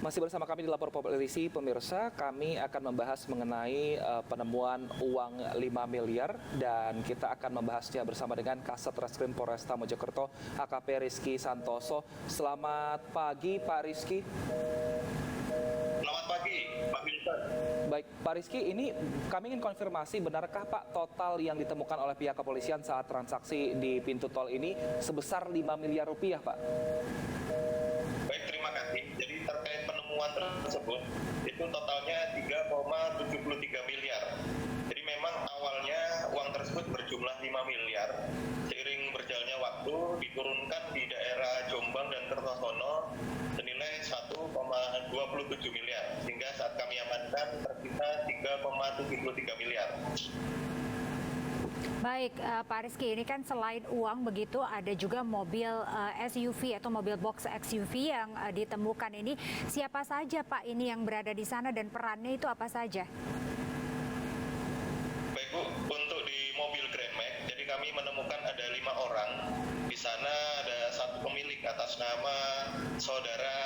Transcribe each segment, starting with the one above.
Masih bersama kami di Lapor Polisi, pemirsa, kami akan membahas mengenai penemuan uang 5 miliar dan kita akan membahasnya bersama dengan Kasat Reskrim Polresta Mojokerto, AKP Rizky Santoso. Selamat pagi, Pak Rizky. Selamat pagi, Pak Wilson. Baik, Pak Rizky, ini kami ingin konfirmasi, benarkah Pak total yang ditemukan oleh pihak kepolisian saat transaksi di pintu tol ini sebesar 5 miliar rupiah, Pak? Baik, terima kasih. Jadi terkait penemuan tersebut, itu totalnya 3,73 miliar. Jadi memang awalnya uang tersebut berjumlah 5 miliar. Seiring berjalannya waktu, diturunkan di daerah Jombang dan Kertosono senilai 1,27 miliar. Sehingga saat kami amankan tersisa 3,73 miliar. Baik, Pak Rizky, ini kan selain uang begitu ada juga mobil SUV atau mobil box XUV yang ditemukan ini. Siapa saja Pak ini yang berada di sana dan perannya itu apa saja? Baik Bu, untuk di mobil Grand Max, jadi kami menemukan ada 5 orang. Di sana ada satu pemilik atas nama saudara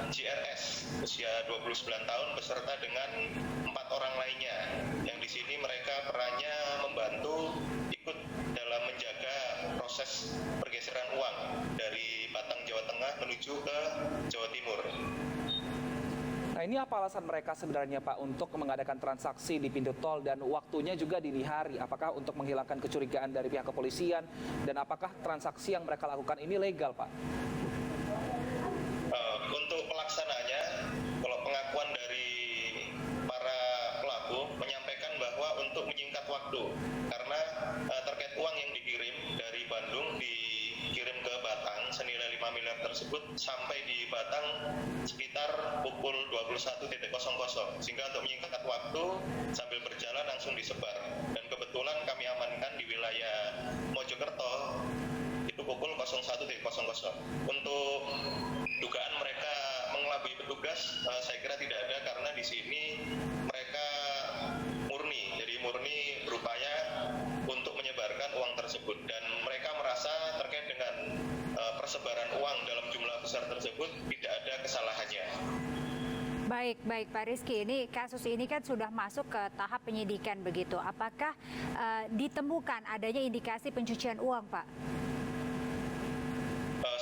JRS, usia 29 tahun beserta dengan 4 orang lainnya. Yang di sini mereka perannya membantu ikut dalam menjaga proses pergeseran uang dari Batang, Jawa Tengah menuju ke Jawa Timur. Nah, ini apa alasan mereka sebenarnya, Pak, untuk mengadakan transaksi di pintu tol dan waktunya juga dini hari? Apakah untuk menghilangkan kecurigaan dari pihak kepolisian dan apakah transaksi yang mereka lakukan ini legal, Pak? Untuk pelaksananya, kalau pengakuan dari para pelaku menyampaikan bahwa untuk menyingkat waktu, karena terkait uang yang dikirim dari Bandung dikirim ke Batang senilai 5 miliar tersebut sampai di Batang sekitar pukul 21.00, sehingga untuk menyingkat waktu sambil berjalan langsung disebar. Dan kebetulan kami amankan di wilayah Mojokerto itu pukul 01.00. Untuk dugaan mereka mengelabui petugas, saya kira tidak ada, karena di sini mereka murni, jadi murni berupaya untuk menyebarkan uang tersebut, dan mereka merasa terkait dengan persebaran uang dalam jumlah besar tersebut tidak ada kesalahannya. Baik Pak Rizky, ini kasus ini kan sudah masuk ke tahap penyidikan begitu. Apakah ditemukan adanya indikasi pencucian uang, Pak?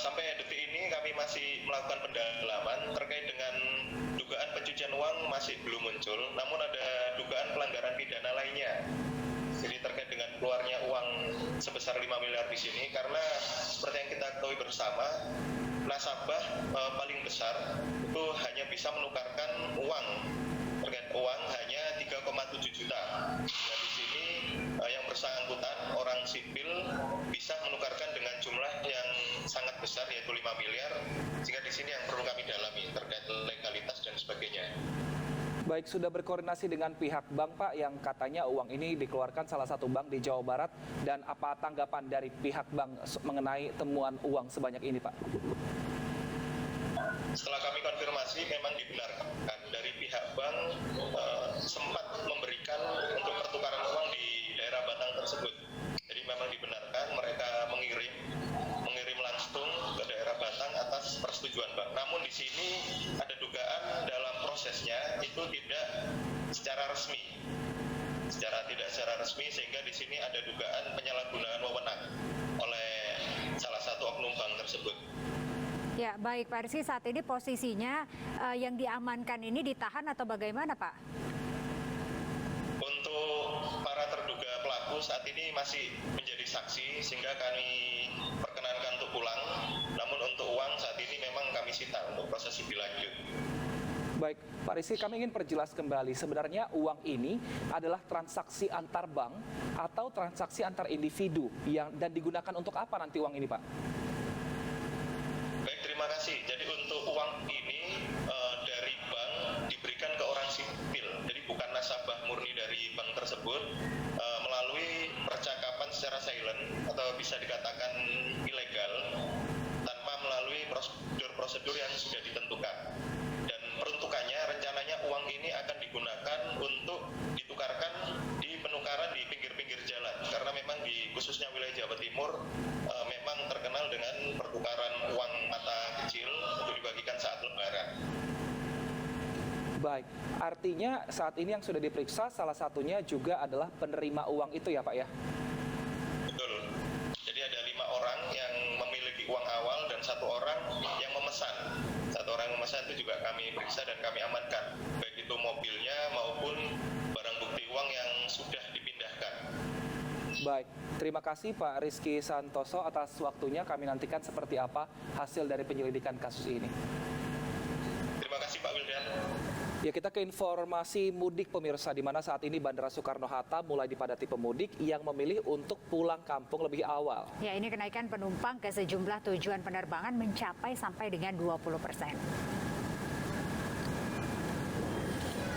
Sampai detik ini kami masih melakukan pendalaman terkait dengan dugaan pencucian uang masih belum muncul, namun ada dugaan pelanggaran pidana lainnya. Jadi terkait dengan keluarnya uang sebesar 5 miliar di sini, karena seperti yang kita ketahui bersama, nasabah paling besar itu hanya bisa menukarkan uang, terkait uang hanya 3,7 juta. Dan di sini yang bersangkutan orang sipil bisa menukarkan dengan jumlah yang sangat besar, yaitu 5 miliar, sehingga di sini yang perlu kami dalami terkait legalitas dan sebagainya. Baik, sudah berkoordinasi dengan pihak bank, Pak, yang katanya uang ini dikeluarkan salah satu bank di Jawa Barat, dan apa tanggapan dari pihak bank mengenai temuan uang sebanyak ini, Pak? Setelah kami konfirmasi, memang dibenarkan dari pihak bank sempat memberikan untuk pertukaran uang di daerah Batang tersebut. Jadi memang dibenarkan mereka mengirim langsung ke daerah Batang atas persetujuan bank. Namun di sini ada dugaan dalam prosesnya itu tidak secara resmi, sehingga di sini ada dugaan penyalahgunaan wewenang oleh salah satu oknum bank tersebut. Ya, baik Pak Rizky, saat ini posisinya yang diamankan ini ditahan atau bagaimana, Pak? Untuk para terduga pelaku saat ini masih menjadi saksi, sehingga kami perkenankan untuk pulang. Namun untuk uang saat ini memang kami sita untuk proses lebih lanjut. Baik, Pak Rizky, kami ingin perjelas kembali, sebenarnya uang ini adalah transaksi antar bank atau transaksi antar individu dan digunakan untuk apa nanti uang ini, Pak? Baik, terima kasih. Jadi untuk uang ini dari bank diberikan ke orang sipil, jadi bukan nasabah murni dari bank tersebut, melalui percakapan secara silent atau bisa dikatakan ilegal, tanpa melalui prosedur yang sudah ditentukan. Dan peruntukannya, rencananya uang ini akan digunakan untuk ditukarkan di penukaran di pinggir-pinggir jalan, karena memang di khususnya wilayah Jawa Timur memang terkenal dengan pertukaran uang mata kecil untuk dibagikan saat Lebaran. Baik, artinya saat ini yang sudah diperiksa salah satunya juga adalah penerima uang itu ya Pak ya? Betul. Jadi ada 5 orang yang memiliki uang awal dan 1 orang yang memesan. 1 orang yang memesan itu juga kami periksa dan kami amankan, baik itu mobilnya maupun barang bukti uang yang sudah dipindahkan. Baik, terima kasih Pak Rizky Santoso atas waktunya. Kami nantikan seperti apa hasil dari penyelidikan kasus ini. Terima kasih Pak Wildan. Ya, kita ke informasi mudik pemirsa, di mana saat ini Bandara Soekarno-Hatta mulai dipadati pemudik yang memilih untuk pulang kampung lebih awal. Ya, ini kenaikan penumpang ke sejumlah tujuan penerbangan mencapai sampai dengan 20%.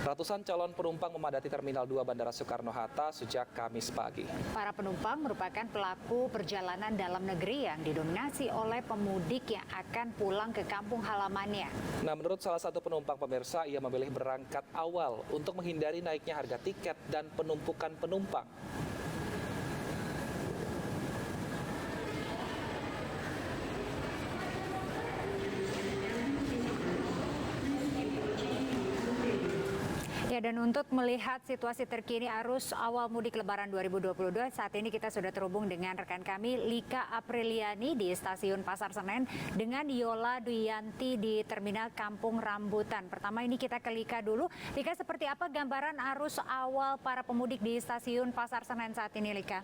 Ratusan calon penumpang memadati Terminal 2 Bandara Soekarno-Hatta sejak Kamis pagi. Para penumpang merupakan pelaku perjalanan dalam negeri yang didominasi oleh pemudik yang akan pulang ke kampung halamannya. Nah, menurut salah satu penumpang pemirsa, ia memilih berangkat awal untuk menghindari naiknya harga tiket dan penumpukan penumpang. Ya, dan untuk melihat situasi terkini arus awal mudik Lebaran 2022, saat ini kita sudah terhubung dengan rekan kami Lika Apriliani di Stasiun Pasar Senen dengan Yola Duyanti di Terminal Kampung Rambutan. Pertama ini kita ke Lika dulu. Lika, seperti apa gambaran arus awal para pemudik di Stasiun Pasar Senen saat ini, Lika?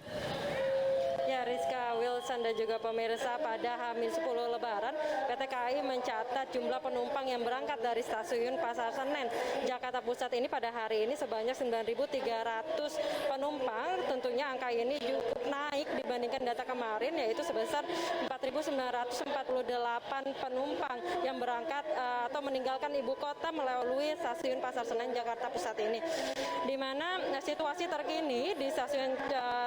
Ya, Rizka, Wilson dan juga pemirsa, pada H-10 Lebaran, PT KAI mencatat jumlah penumpang yang berangkat dari Stasiun Pasar Senen, Jakarta Pusat ini pada hari ini sebanyak 9.300 penumpang. Tentunya angka ini cukup naik dibandingkan data kemarin, yaitu sebesar 4.948 penumpang yang berangkat atau meninggalkan ibu kota melalui Stasiun Pasar Senen, Jakarta Pusat ini. Di mana situasi terkini di Stasiun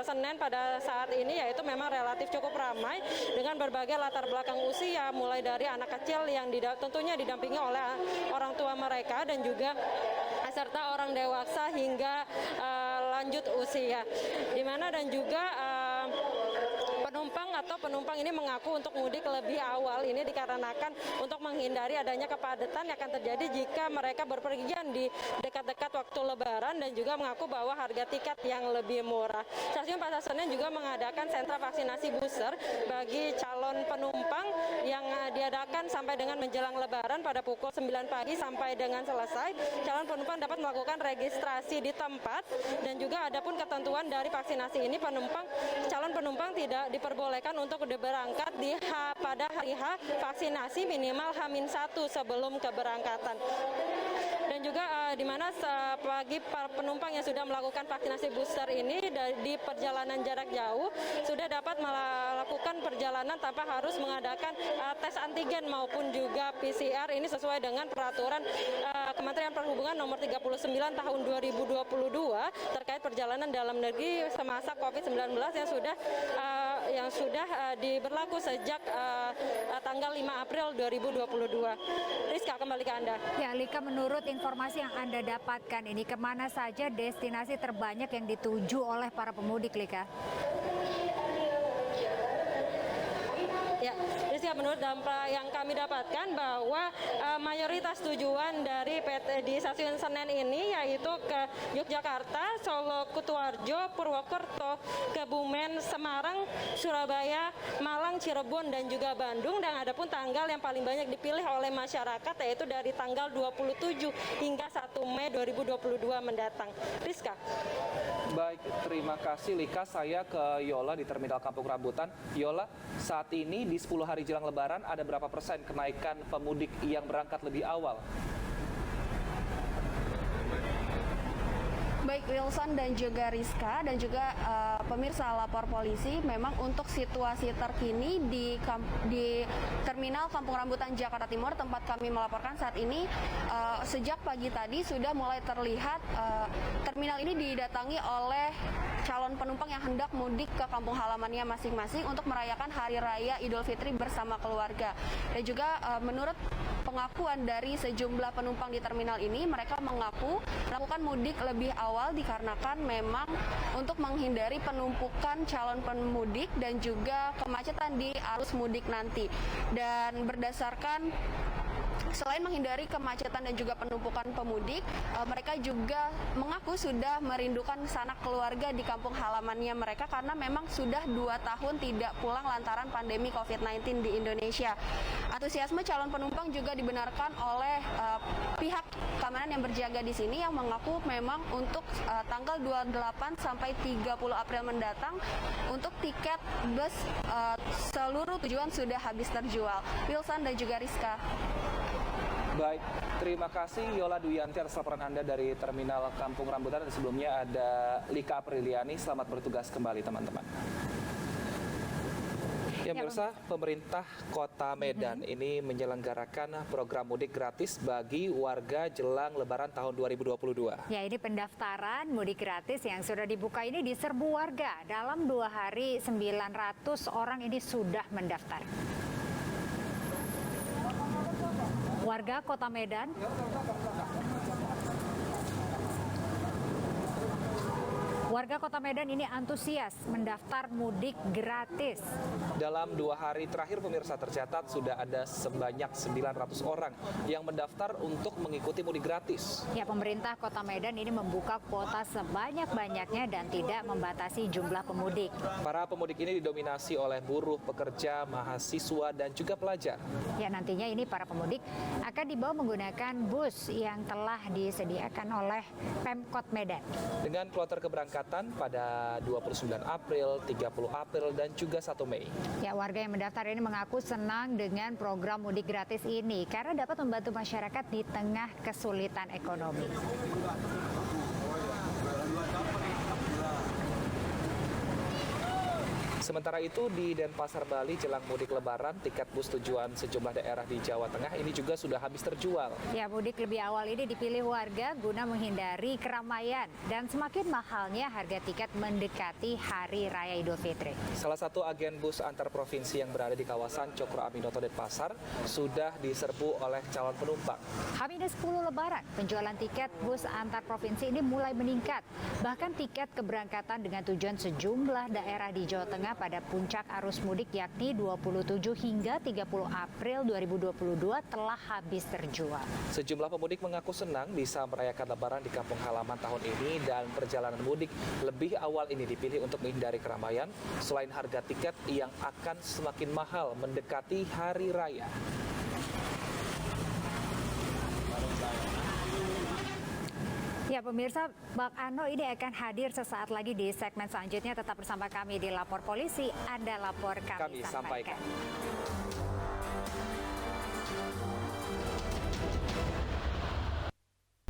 Senen pada saat ini yaitu memang relatif cukup ramai dengan berbagai latar belakang usia, mulai dari anak kecil yang tentunya didampingi oleh orang tua mereka dan juga serta orang dewasa hingga lanjut usia. Di mana dan juga penumpang ini mengaku untuk mudik lebih awal ini dikarenakan untuk menghindari adanya kepadatan yang akan terjadi jika mereka berpergian di dekat-dekat waktu Lebaran, dan juga mengaku bahwa harga tiket yang lebih murah. Stasiun Pasar Senen juga mengadakan sentra vaksinasi booster bagi calon penumpang yang diadakan sampai dengan menjelang Lebaran pada pukul 9 pagi sampai dengan selesai. Calon penumpang dapat melakukan registrasi di tempat, dan juga adapun ketentuan dari vaksinasi ini, calon penumpang tidak diperbolehkan untuk berangkat pada hari H vaksinasi minimal H-1 sebelum keberangkatan. Dan juga di mana bagi para penumpang yang sudah melakukan vaksinasi booster ini di perjalanan jarak jauh sudah dapat melakukan perjalanan tanpa harus mengadakan tes antigen maupun juga PCR. Ini sesuai dengan peraturan Kementerian Perhubungan nomor 39 tahun 2022 terkait perjalanan dalam negeri semasa COVID-19 yang sudah diberlaku sejak tanggal 5 April 2022. Rizka, kembali ke Anda. Ya, Lika, menurut informasi yang Anda dapatkan ini, kemana saja destinasi terbanyak yang dituju oleh para pemudik, Lika? Ya, Rizka, menurut dampak yang kami dapatkan bahwa mayoritas tujuan dari PT di Stasiun Senen ini yaitu ke Yogyakarta, Solo, Kutoarjo, Purwokerto, Kebumen, Semarang, Surabaya, Malang, Cirebon, dan juga Bandung. Dan ada pun tanggal yang paling banyak dipilih oleh masyarakat yaitu dari tanggal 27 hingga 1 Mei 2022 mendatang. Rizka. Baik, terima kasih Lika. Saya ke Yola di Terminal Kampung Rambutan. Yola, saat ini di 10 hari jelang Lebaran ada berapa persen kenaikan pemudik yang berangkat lebih awal? Baik Wilson dan juga Rizka dan juga pemirsa lapor polisi, memang untuk situasi terkini di Terminal Kampung Rambutan Jakarta Timur tempat kami melaporkan saat ini, sejak pagi tadi sudah mulai terlihat terminal ini didatangi oleh calon penumpang yang hendak mudik ke kampung halamannya masing-masing untuk merayakan Hari Raya Idul Fitri bersama keluarga. Dan juga menurut pengakuan dari sejumlah penumpang di terminal ini, mereka mengaku melakukan mudik lebih awal dikarenakan memang untuk menghindari penumpukan calon pemudik dan juga kemacetan di arus mudik nanti. Dan berdasarkan Selain menghindari kemacetan dan juga penumpukan pemudik, mereka juga mengaku sudah merindukan sanak keluarga di kampung halamannya mereka karena memang sudah 2 tahun tidak pulang lantaran pandemi COVID-19 di Indonesia. Antusiasme calon penumpang juga dibenarkan oleh pihak keamanan yang berjaga di sini yang mengaku memang untuk tanggal 28 sampai 30 April mendatang untuk tiket bus seluruh tujuan sudah habis terjual. Wilson dan juga Rizka. Baik, terima kasih Yola Duyanti atas laporan Anda dari Terminal Kampung Rambutan. Dan sebelumnya ada Lika Apriliani. Selamat bertugas kembali teman-teman. Ya pemirsa, pemerintah Kota Medan ini menyelenggarakan program mudik gratis bagi warga jelang Lebaran tahun 2022. Ya, ini pendaftaran mudik gratis yang sudah dibuka ini diserbu warga. Dalam 2 hari 900 orang ini sudah mendaftar. Warga Kota Medan ini antusias mendaftar mudik gratis. Dalam 2 hari terakhir pemirsa tercatat sudah ada sebanyak 900 orang yang mendaftar untuk mengikuti mudik gratis. Ya, pemerintah Kota Medan ini membuka kuota sebanyak-banyaknya dan tidak membatasi jumlah pemudik. Para pemudik ini didominasi oleh buruh, pekerja, mahasiswa, dan juga pelajar. Ya, nantinya ini para pemudik akan dibawa menggunakan bus yang telah disediakan oleh Pemkot Medan. Dengan kloter keberangkatan pada 29 April, 30 April, dan juga 1 Mei. Ya, warga yang mendaftar ini mengaku senang dengan program mudik gratis ini karena dapat membantu masyarakat di tengah kesulitan ekonomi. Sementara itu di Denpasar, Bali jelang mudik Lebaran, tiket bus tujuan sejumlah daerah di Jawa Tengah ini juga sudah habis terjual. Ya, mudik lebih awal ini dipilih warga guna menghindari keramaian dan semakin mahalnya harga tiket mendekati Hari Raya Idul Fitri. Salah satu agen bus antar provinsi yang berada di kawasan Cokro Aminoto Denpasar sudah diserbu oleh calon penumpang. H-10 Lebaran, penjualan tiket bus antar provinsi ini mulai meningkat. Bahkan tiket keberangkatan dengan tujuan sejumlah daerah di Jawa Tengah pada puncak arus mudik yakni 27 hingga 30 April 2022 telah habis terjual. Sejumlah pemudik mengaku senang bisa merayakan Lebaran di kampung halaman tahun ini dan perjalanan mudik lebih awal ini dipilih untuk menghindari keramaian selain harga tiket yang akan semakin mahal mendekati Hari Raya. Ya pemirsa, Bang Ano ini akan hadir sesaat lagi di segmen selanjutnya. Tetap bersama kami di Lapor Polisi, Anda lapor kami sampaikan.